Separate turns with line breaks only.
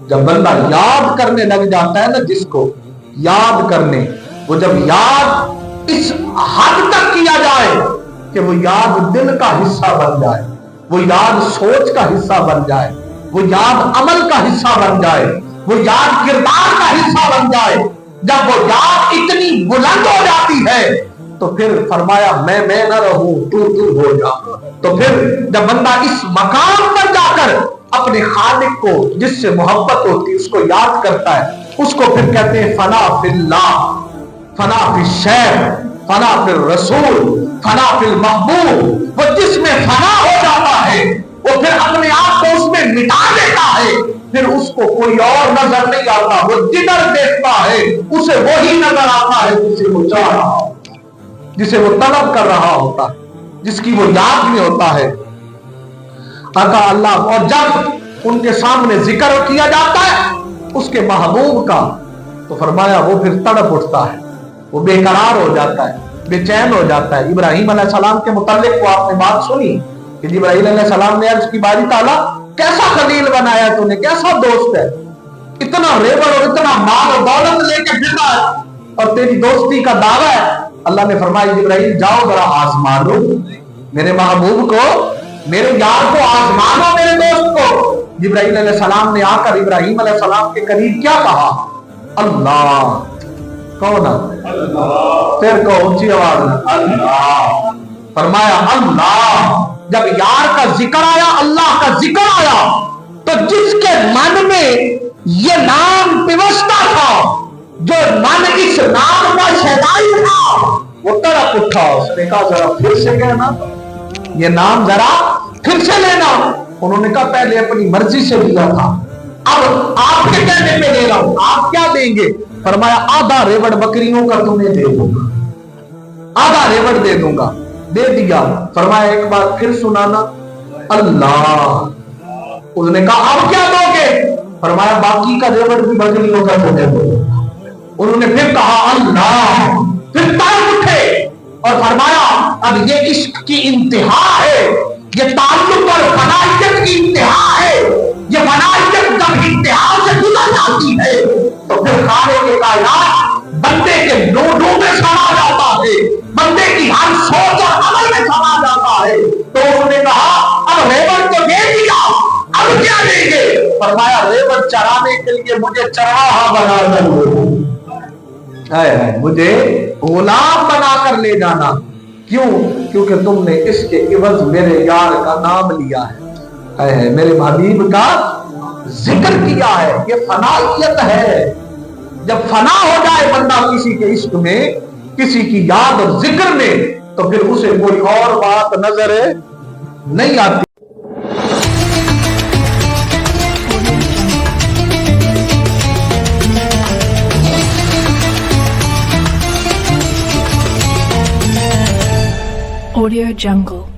जब बंदा याद करने लग जाता है ना, जिसको याद करने, वो जब याद इस हद तक किया जाए कि वो याद दिल का हिस्सा बन जाए, वो याद सोच का हिस्सा बन जाए, वो याद अमल का हिस्सा बन जाए, वो याद किरदार का हिस्सा बन जाए, जब वो याद इतनी बुलंद हो जाती है तो फिर फरमाया मैं न रहूं, तू हो जा। तो फिर जब बंदा इस मकाम पर जाकर अपने खालिक को, जिससे मोहब्बत होती है, उसको याद करता है, उसको फिर कहते हैं फना फिल्लाह, फना फिल शैख, फना फिल रसूल, फना फिल महबूब। वो जिसमें फना हो जाता है वो फिर अपने आप को उसमें मिटा देता है, फिर उसको कोई और नजर नहीं आता, वो जिधर देखता है उसे वही नजर आता है जिसे वो चाह रहा होता है, जिसे वो तलब कर रहा होता है, जिसकी वो याद में होता है। आका अल्लाह, और जब उनके सामने जिक्र किया जाता है उसके महबूब का, तो फरमाया वो फिर तड़प उठता है, वो बेकरार हो जाता है, बेचैन हो जाता है। इब्राहिम अलैहिस्सलाम के मुताल्लिक को आपने बात सुनी कि जिब्राइल अलैहिस्सलाम ने अर्ज की, बारी ताला कैसा खलील बनाया तूने, कैसा दोस्त है, इतना रेवड़ और इतना माल और दौलत लेके फिर रहा है और तेरी दोस्ती का दावा है। अल्लाह ने फरमाया जिब्राइल जाओ जरा आजमान लो मेरे महबूब को, मेरे यार को आजमानो, मेरे दोस्त को। जिब्राइल अलैहिस्सलाम ने आकर इब्राहिम अलैहिस्सलाम के करीब क्या कहा? अल्लाह। कौन? अल्लाह। फिर को ऊंची आवाज में अल्लाह। फरमाया अल्लाह। जब यार का जिक्र आया, अल्लाह का जिक्र आया, तो जिसके मन में ये नाम पिवस्ता था, जो मन इस नाम का शहदाई था, वो तड़प उठा। उसने कहा जरा फिर से कहना, ये नाम जरा फिर से लेना। उन्होंने कहा पहले अपनी मर्जी से लिया था, अब आपके कहने पे ले रहा हूं, आप क्या देंगे? फरमाया आधा रेवड़ बकरियों का तुम्हें दे दूंगा, आधा रेवड़ दे दूंगा। दे दिया। फरमाया एक बार फिर सुनाना, अल्लाह। उसने कहा अब क्या दोगे? फरमाया बाकी का रेवड़ भी बकरियों का तुम्हें दो। उन्होंने फिर कहा अल्लाह। फिर तार उठे और फरमाया अब ये इश्क की इंतहा है, ये ताल्लुक और फनाइयत की इंतहा है, ये फनाइयत जब इंतहा से गुजर जाती है तो फिर खाने के कायनात बंदे के नोटों में समा जाता है, बंदे की हर सोच और अमल में समा जाता है। तो उसने कहा अब रेवड़ तो दे दिया, अब क्या देंगे? फरमाया रेवड़ चराने के लिए मुझे चरवाहा बना दो, मुझे गुलाम बनाकर ले जाना। क्यों? क्योंकि तुमने इसके इवज मेरे यार का नाम लिया है, मेरे हबीब का जिक्र किया है। ये फनाइयत है। जब फना हो जाए बंदा किसी के इश्क में, किसी की याद और जिक्र में, तो फिर उसे कोई और बात नजर नहीं आती।
Audio Jungle.